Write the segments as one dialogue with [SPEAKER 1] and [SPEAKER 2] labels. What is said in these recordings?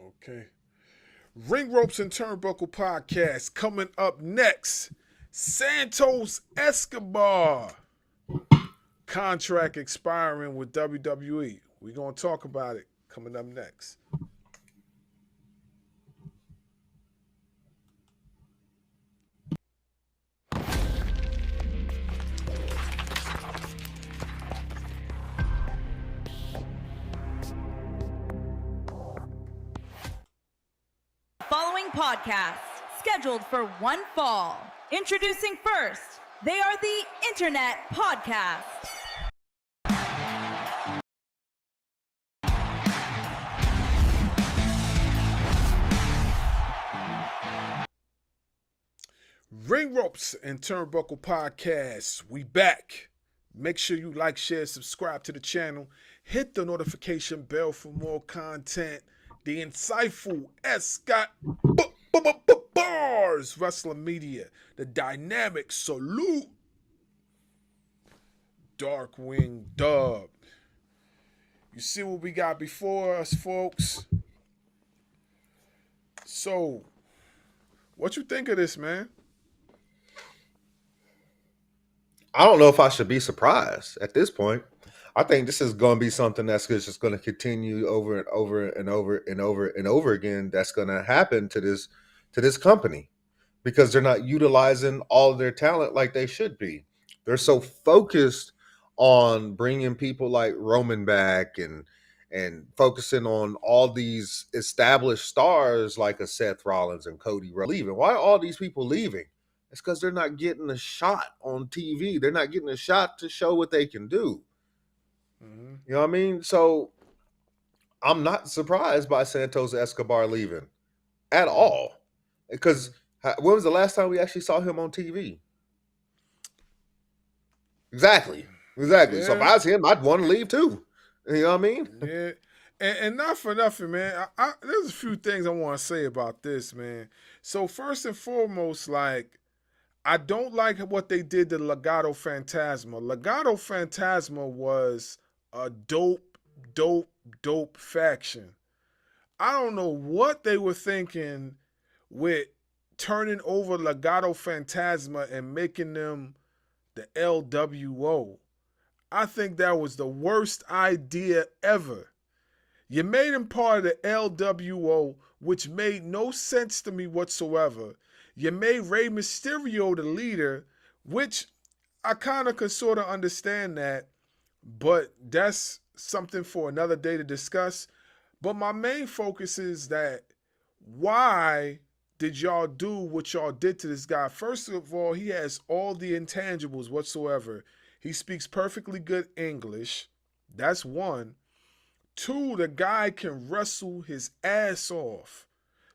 [SPEAKER 1] Okay. Ring Ropes and Turnbuckle Podcast coming up next. Santos Escobar contract expiring with WWE. We're going to talk about it coming up next.
[SPEAKER 2] Following podcast scheduled for one fall. Introducing first, they are the Internet Podcast.
[SPEAKER 1] Ring Ropes and Turnbuckle Podcast. We back. Make sure you like, share, subscribe to the channel. Hit the notification bell for more content. The insightful Scott Barz Wrestling Media. The dynamic Salute. Darkwing Dub. You see what we got before us, folks? So, what you think of this, man?
[SPEAKER 3] I don't know if I should be surprised at this point. I think this is going to be something that's just going to continue over and over and over and over and over again. That's going to happen to this company because they're not utilizing all of their talent like they should be. They're so focused on bringing people like Roman back and focusing on all these established stars like a Seth Rollins and Cody Rhodes leaving. Why are all these people leaving? It's because they're not getting a shot on TV. They're not getting a shot to show what they can do. Mm-hmm. You know what I mean? So I'm not surprised by Santos Escobar leaving at all. Because when was the last time we actually saw him on TV? Exactly. Yeah. So if I was him, I'd want to leave too. You know what I mean?
[SPEAKER 1] Yeah. And not for nothing, man. There's a few things I want to say about this, man. So first and foremost, like, I don't like what they did to Legado Fantasma. Legado Fantasma was a dope faction. I don't know what they were thinking with turning over Legado Fantasma and making them the LWO. I think that was the worst idea ever. You made him part of the LWO, which made no sense to me whatsoever. You made Rey Mysterio the leader, which I kind of could sort of understand that, but that's something for another day to discuss. But my main focus is that why did y'all do what y'all did to this guy? First of all, he has all the intangibles whatsoever. He speaks perfectly good English. That's one. Two, the guy can wrestle his ass off.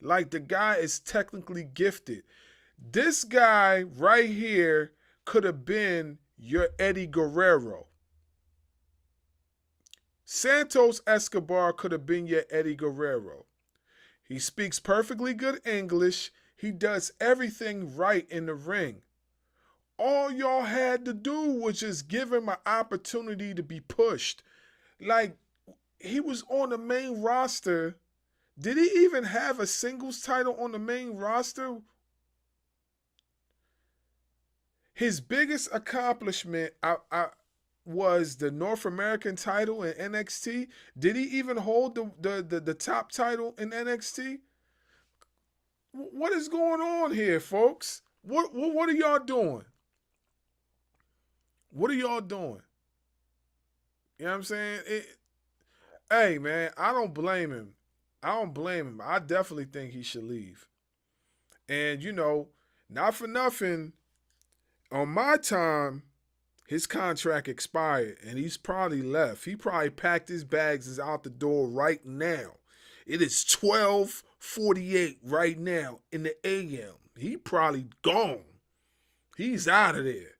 [SPEAKER 1] Like, the guy is technically gifted. This guy right here could have been your Eddie Guerrero. Santos Escobar could have been your Eddie Guerrero. He speaks perfectly good English. He does everything right in the ring. All y'all had to do was just give him an opportunity to be pushed. Like, he was on the main roster. Did he even have a singles title on the main roster? His biggest accomplishment was the North American title in NXT. Did he even hold the top title in NXT? What is going on here, folks? What are y'all doing? What are y'all doing? You know what I'm saying? Hey, man, I don't blame him. I definitely think he should leave. And, you know, not for nothing, on my time, his contract expired and he's probably left. He probably packed his bags and is out the door right now. It is 12:48 right now in the AM. He probably gone. He's out of there.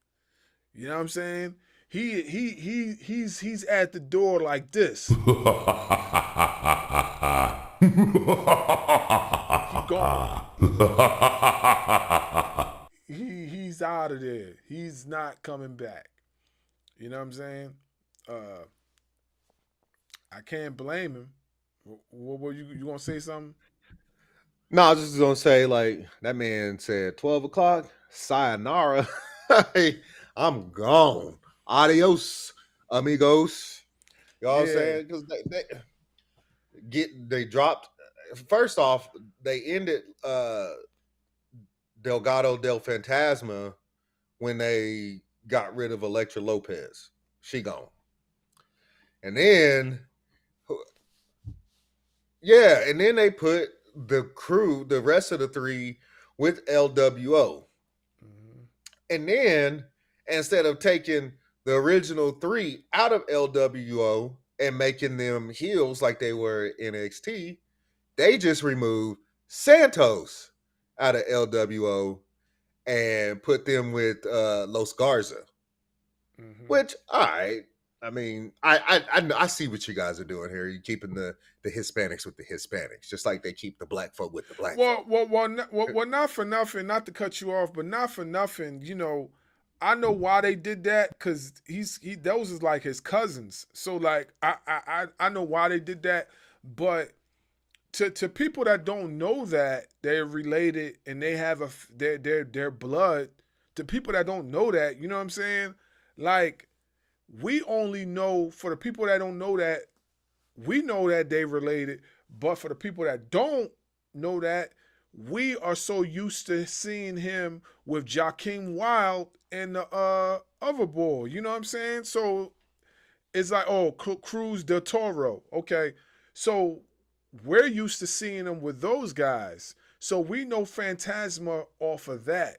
[SPEAKER 1] You know what I'm saying? He's at the door like this. He gone. He's out of there. He's not coming back. You know what I'm saying? I can't blame him. What were you gonna say something?
[SPEAKER 3] No, I was just gonna say, like, that man said 12 o'clock, sayonara. Hey, I'm gone. Adios, amigos. You know what I'm
[SPEAKER 1] Yeah.
[SPEAKER 3] saying? Because they dropped. First off, they ended Delgado del Fantasma when they got rid of Electra Lopez. She gone. And then, yeah, and then they put the crew, the rest of the three, with LWO.
[SPEAKER 1] Mm-hmm.
[SPEAKER 3] And then instead of taking the original three out of LWO and making them heels like they were in NXT, they just removed Santos out of LWO and put them with Los Garza.
[SPEAKER 1] Mm-hmm.
[SPEAKER 3] Which, all right. I mean, I see what you guys are doing here. You're keeping the Hispanics with the Hispanics, just like they keep the black folk with the black folk.
[SPEAKER 1] Not for nothing. Not to cut you off, but not for nothing. I know why they did that because those is like his cousins. So like I know why they did that, but to people that don't know that they're related and they have their blood. To people that don't know that, you know what I'm saying? Like we only know for the people that don't know that we know that they related, but for the people that don't know that, we are so used to seeing him with Joaquin Wild and the other boy. You know what I'm saying? So it's like, oh, Cruz del Toro. Okay. So we're used to seeing him with those guys. So we know Phantasma off of that.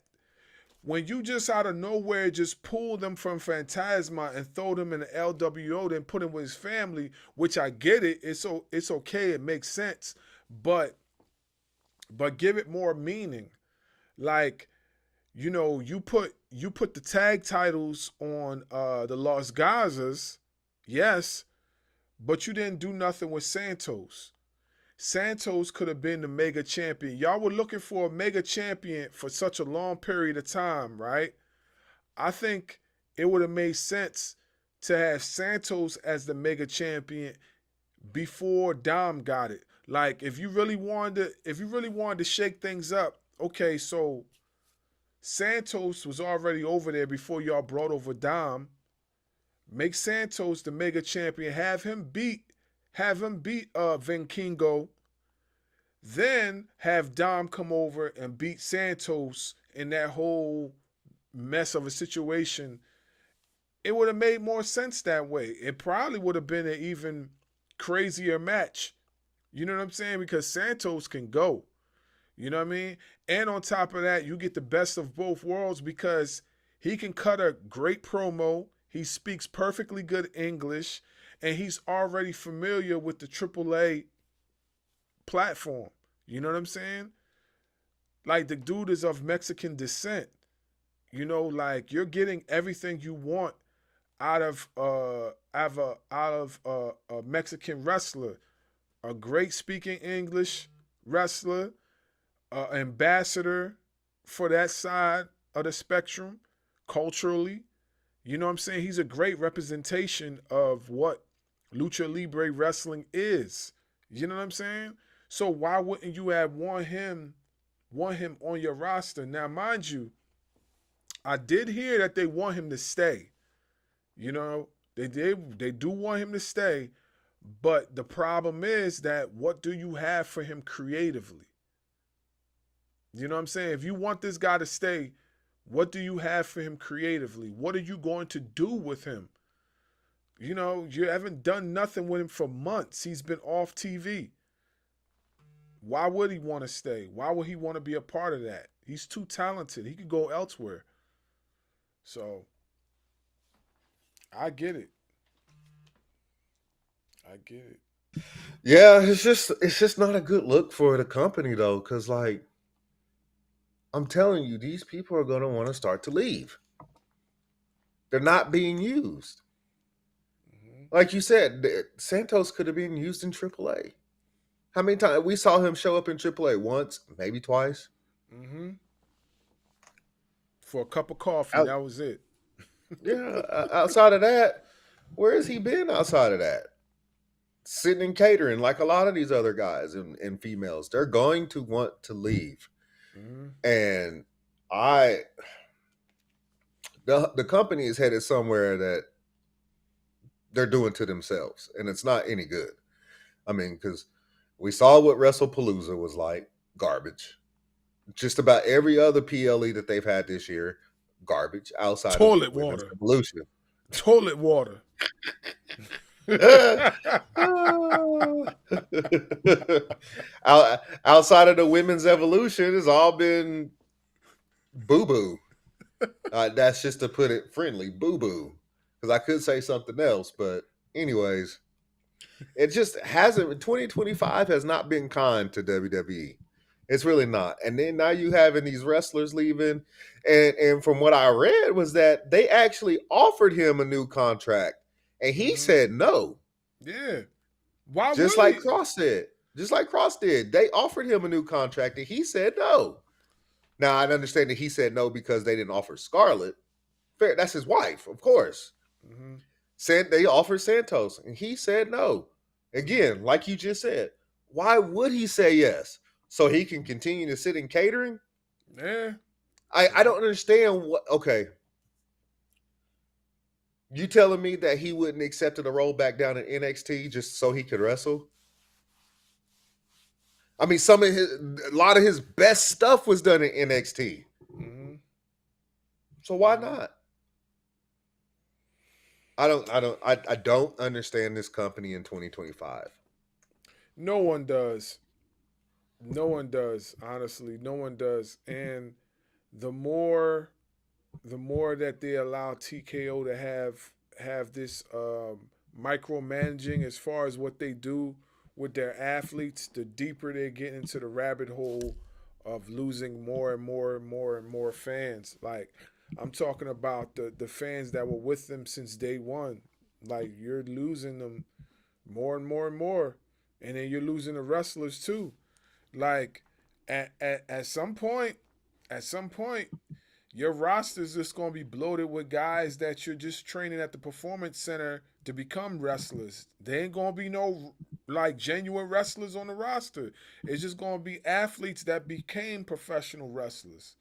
[SPEAKER 1] When you just out of nowhere just pull them from Phantasma and throw them in the LWO, then put him with his family, which I get it. It's okay. It makes sense, but give it more meaning. Like you put the tag titles on the Los Gazas, yes, but you didn't do nothing with Santos. Santos could have been the mega champion. Y'all were looking for a mega champion for such a long period of time, right? I think it would have made sense to have Santos as the mega champion before Dom got it. Like if you really wanted to shake things up, okay, so Santos was already over there before y'all brought over Dom. Make Santos the mega champion. Have him beat Vinkingo. Then have Dom come over and beat Santos in that whole mess of a situation. It would have made more sense that way. It probably would have been an even crazier match. You know what I'm saying? Because Santos can go. You know what I mean? And on top of that, you get the best of both worlds because he can cut a great promo. He speaks perfectly good English, and he's already familiar with the AAA platform. You know what I'm saying? Like the dude is of Mexican descent. Like you're getting everything you want out of a Mexican wrestler, a great speaking English wrestler, ambassador for that side of the spectrum culturally. You know what I'm saying? He's a great representation of what lucha libre wrestling is. You know what I'm saying? So why wouldn't you have want him on your roster? Now, mind you, I did hear that they want him to stay. They do want him to stay, but the problem is that what do you have for him creatively? You know what I'm saying? If you want this guy to stay, what do you have for him creatively? What are you going to do with him? You haven't done nothing with him for months. He's been off TV. Why would he want to stay? Why would he want to be a part of that? He's too talented. He could go elsewhere. So, I get it. I get it.
[SPEAKER 3] Yeah, it's just not a good look for the company though, because like I'm telling you, these people are gonna want to start to leave. They're not being used.
[SPEAKER 1] Mm-hmm.
[SPEAKER 3] Like you said, Santos could have been used in AAA. How many times we saw him show up in AAA? Once, maybe twice.
[SPEAKER 1] Mm-hmm. For a cup of coffee,
[SPEAKER 3] Out,
[SPEAKER 1] that was it.
[SPEAKER 3] yeah, outside of that, where has he been outside of that? sitting in catering like a lot of these other guys and females. They're going to want to leave.
[SPEAKER 1] Mm-hmm.
[SPEAKER 3] And the company is headed somewhere that they're doing to themselves, and it's not any good. I mean, because we saw what WrestlePalooza was like, garbage. Just about every other PLE that they've had this year, garbage outside of
[SPEAKER 1] Toilet
[SPEAKER 3] Women's
[SPEAKER 1] water.
[SPEAKER 3] Evolution.
[SPEAKER 1] Toilet water.
[SPEAKER 3] Outside of the Women's Evolution, it's all been boo boo. That's just to put it friendly, boo boo. Because I could say something else, but anyways, it just hasn't. 2025 has not been kind to WWE. It's really not. And then now you having these wrestlers leaving, and from what I read was that they actually offered him a new contract, and he said no.
[SPEAKER 1] Yeah. Why
[SPEAKER 3] Just
[SPEAKER 1] would
[SPEAKER 3] like
[SPEAKER 1] he?
[SPEAKER 3] Cross said. Just like Cross did. They offered him a new contract, and he said no. Now I understand that he said no because they didn't offer Scarlett. Fair, that's his wife, of course.
[SPEAKER 1] Mm-hmm.
[SPEAKER 3] Said they offered Santos, and he said no. Again, like you just said, why would he say yes? So he can continue to sit in catering?
[SPEAKER 1] Yeah.
[SPEAKER 3] I don't understand what. Okay, you telling me that he wouldn't accepted a role back down in NXT just so he could wrestle? I mean, a lot of his best stuff was done in NXT.
[SPEAKER 1] Mm-hmm.
[SPEAKER 3] So why not? I don't understand this company in 2025.
[SPEAKER 1] No one does. No one does. Honestly, no one does. And the more that they allow TKO to have this micromanaging as far as what they do with their athletes, the deeper they get into the rabbit hole of losing more and more and more and more fans. Like I'm talking about the fans that were with them since day one. Like you're losing them more and more and more, and then you're losing the wrestlers too. Like at some point, your roster is just going to be bloated with guys that you're just training at the performance center to become wrestlers. There ain't going to be no like genuine wrestlers on the roster. It's just going to be athletes that became professional wrestlers.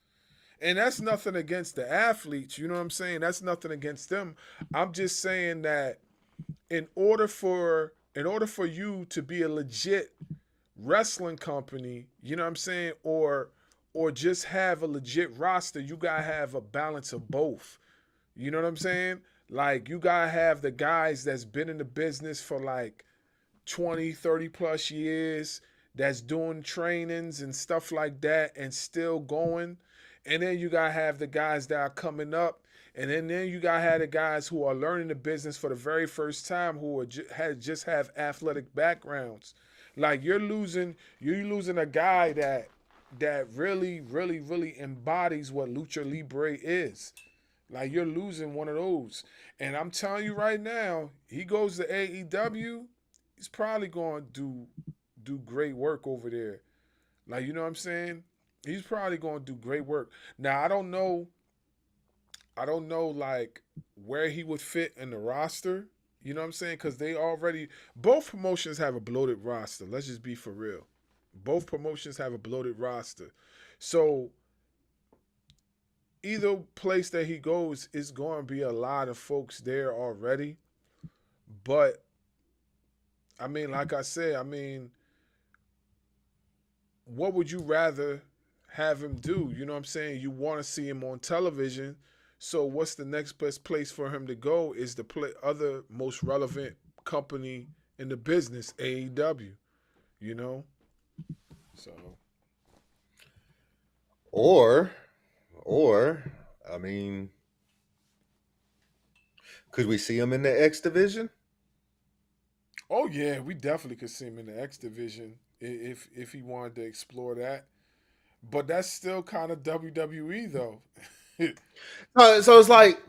[SPEAKER 1] And that's nothing against the athletes, you know what I'm saying? That's nothing against them. I'm just saying that in order for you to be a legit wrestling company, you know what I'm saying, or just have a legit roster, you gotta have a balance of both. You know what I'm saying? Like you gotta have the guys that's been in the business for like 20, 30 plus years, that's doing trainings and stuff like that and still going. And then you gotta have the guys that are coming up. And then you gotta have the guys who are learning the business for the very first time, who are just have athletic backgrounds. Like you're losing a guy that really, really, really embodies what lucha libre is. Like you're losing one of those. And I'm telling you right now, he goes to AEW, he's probably going to do great work over there. Like you know what I'm saying? He's probably going to do great work. Now I don't know like where he would fit in the roster. You know what I'm saying? Because they already both promotions have a bloated roster. Let's just be for real. Both promotions have a bloated roster. So either place that he goes is going to be a lot of folks there already. But I mean, like I said, I mean, what would you rather have him do? You know what I'm saying? You want to see him on television. So what's the next best place for him to go is the other most relevant company in the business, AEW, you know? So
[SPEAKER 3] Or, or, I mean, could we see him in the X division?
[SPEAKER 1] oh yeah, we definitely could see him in the X division if he wanted to explore that. But that's still kind of WWE though.
[SPEAKER 3] So it's like,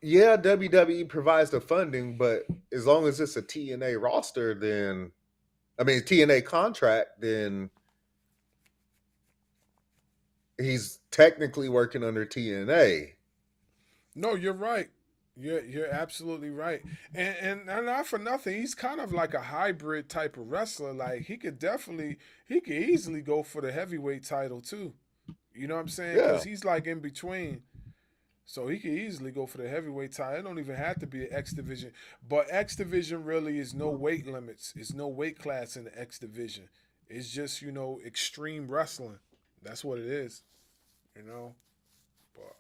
[SPEAKER 3] yeah, WWE provides the funding, but as long as it's a TNA roster, then I mean TNA contract, then he's technically working under TNA.
[SPEAKER 1] No, you're right. You're absolutely right, and not for nothing, he's kind of like a hybrid type of wrestler. Like he could easily go for the heavyweight title too. You know what I'm saying?
[SPEAKER 3] Yeah.
[SPEAKER 1] Because he's like in between, so he could easily go for the heavyweight title. It don't even have to be an X division, but X division really is no weight limits. It's no weight class in the X division. It's just extreme wrestling. That's what it is. You know, but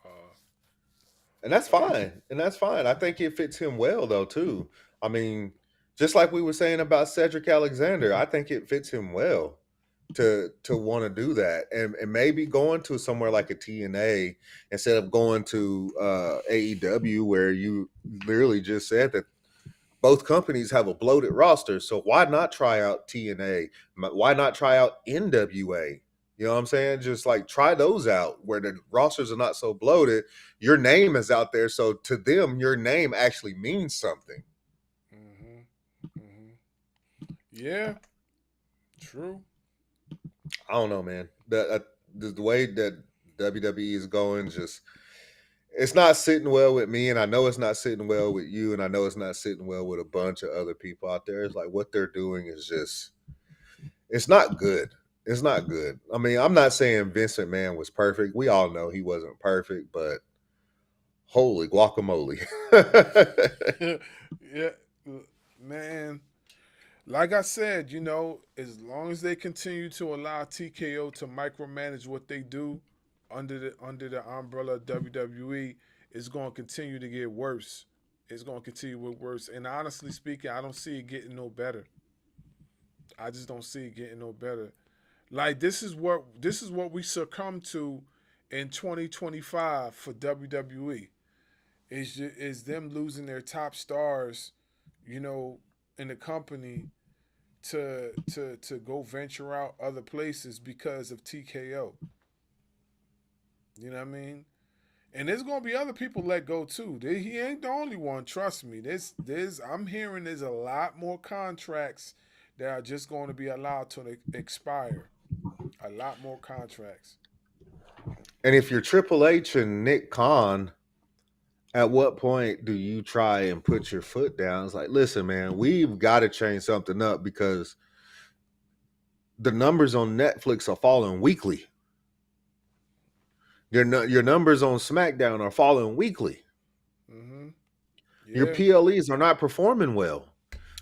[SPEAKER 3] And that's
[SPEAKER 1] yeah.
[SPEAKER 3] fine. And that's fine. I think it fits him well though too. I mean, just like we were saying about Cedric Alexander, I think it fits him well to want to do that. And maybe going to somewhere like a TNA instead of going to AEW where you literally just said that both companies have a bloated roster. So why not try out TNA? Why not try out NWA? You know what I'm saying? Just like try those out where the rosters are not so bloated. Your name is out there. So to them, your name actually means something.
[SPEAKER 1] Hmm. Yeah, true.
[SPEAKER 3] I don't know, man. The way that WWE is going, just it's not sitting well with me, and I know it's not sitting well with you, and I know it's not sitting well with a bunch of other people out there. It's like what they're doing is just it's not good. It's not good. I mean, I'm not saying Vince McMahon was perfect. We all know he wasn't perfect, but holy guacamole.
[SPEAKER 1] Yeah, man. Like I said, as long as they continue to allow TKO to micromanage what they do under the umbrella of WWE, it's going to continue to get worse. It's going to continue to get worse. And honestly speaking, I don't see it getting no better. I just don't see it getting no better. Like this is what we succumb to in 2025 for WWE. Is them losing their top stars, you know, in the company to go venture out other places because of TKO. You know what I mean? And there's gonna be other people let go too. He ain't the only one. Trust me. There's I'm hearing there's a lot more contracts that are just going to be allowed to expire. A lot more contracts.
[SPEAKER 3] And if you're Triple H and Nick Khan, at what point do you try and put your foot down? It's like, listen, man, we've got to change something up because the numbers on Netflix are falling weekly. Your numbers on SmackDown are falling weekly.
[SPEAKER 1] Mm-hmm.
[SPEAKER 3] Your
[SPEAKER 1] Yeah.
[SPEAKER 3] PLEs are not performing well.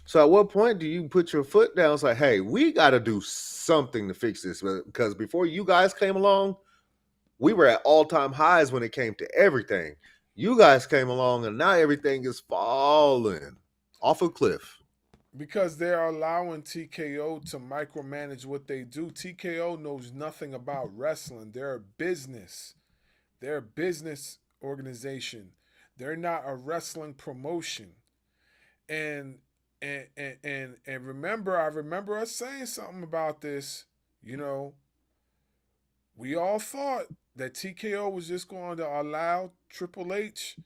[SPEAKER 3] So at what point do you put your foot down? It's like, hey, we got to do something to fix this because before you guys came along, we were at all-time highs when it came to everything. You guys came along and now everything is falling off a cliff.
[SPEAKER 1] Because they're allowing TKO to micromanage what they do. TKO knows nothing about wrestling. They're a business. They're a business organization. They're not a wrestling promotion. And and remember, I remember us saying something about this. You know, we all thought that TKO was just going to allow Triple H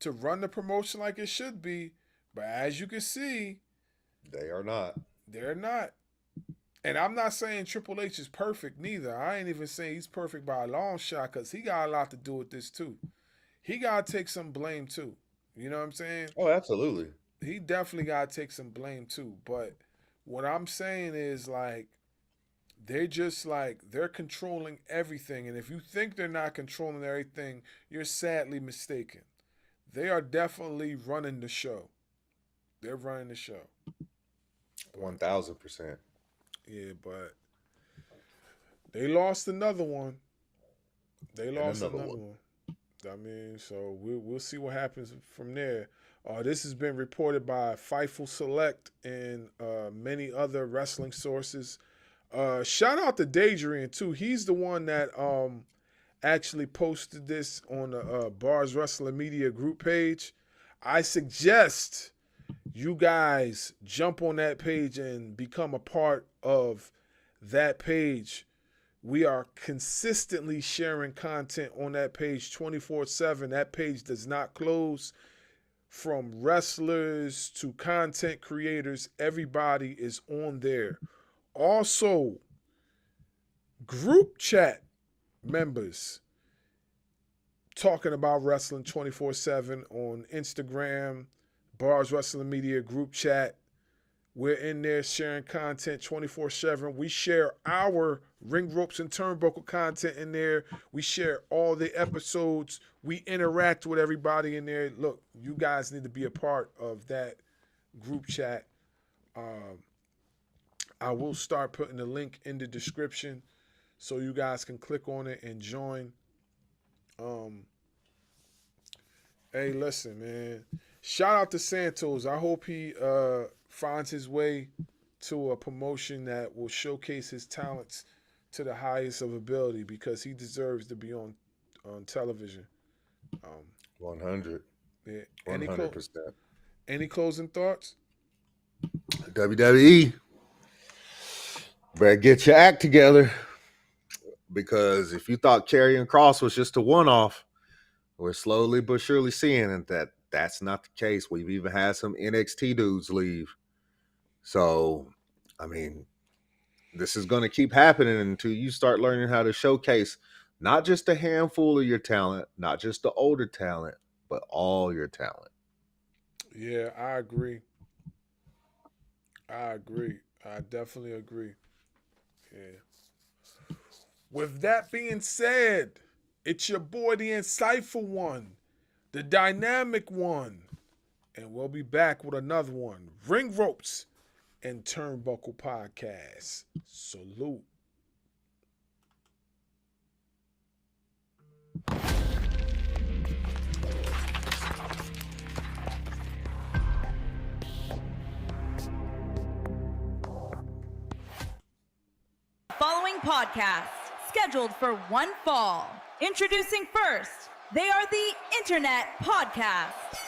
[SPEAKER 1] to run the promotion like it should be, but as you can see,
[SPEAKER 3] They are not.
[SPEAKER 1] they're not. And I'm not saying Triple H is perfect neither. I ain't even saying he's perfect by a long shot because he got a lot to do with this too. He got to take some blame too. You know what I'm saying?
[SPEAKER 3] Oh, absolutely.
[SPEAKER 1] He definitely got to take some blame too. But what I'm saying is like, they're controlling everything. And if you think they're not controlling everything, you're sadly mistaken. They are definitely running the show. They're running the show. But
[SPEAKER 3] 1000%.
[SPEAKER 1] yeah, but they lost another one. They
[SPEAKER 3] And
[SPEAKER 1] lost
[SPEAKER 3] another
[SPEAKER 1] another
[SPEAKER 3] one.
[SPEAKER 1] one. I mean, so we'll see what happens from there. This has been reported by Fightful Select and many other wrestling sources. Shout out to Daydream too. He's the one that actually posted this on the Barz Wrestling Media group page. I suggest you guys jump on that page and become a part of that page. We are consistently sharing content on that page 24/7. That page does not close. From wrestlers to content creators, everybody is on there. Also, group chat members, talking about wrestling 24/7 on Instagram, Barz Wrestling Media group chat. We're in there sharing content 24/7. We share our ring ropes and turnbuckle content in there. We share all the episodes. We interact with everybody in there. Look, you guys need to be a part of that group chat. I will start putting the link in the description so you guys can click on it and join. Hey, listen, man. Shout out to Santos. I hope he finds his way to a promotion that will showcase his talents to the highest of ability, because he deserves to be on television.
[SPEAKER 3] 100.
[SPEAKER 1] Yeah.
[SPEAKER 3] 100%.
[SPEAKER 1] Any closing thoughts?
[SPEAKER 3] WWE, better get your act together, because if you thought Karrion Kross was just a one-off, we're slowly but surely seeing that that's not the case. We've even had some NXT dudes leave. So, I mean, this is going to keep happening until you start learning how to showcase not just a handful of your talent, not just the older talent, but all your talent.
[SPEAKER 1] Yeah, I agree. I definitely agree. Yeah. With that being said, it's your boy, the insightful one, the dynamic one, and we'll be back with another one. Ring Ropes and Turnbuckle Podcast. Salute.
[SPEAKER 2] Following podcast scheduled for one fall. Introducing first, they are the Internet Podcast.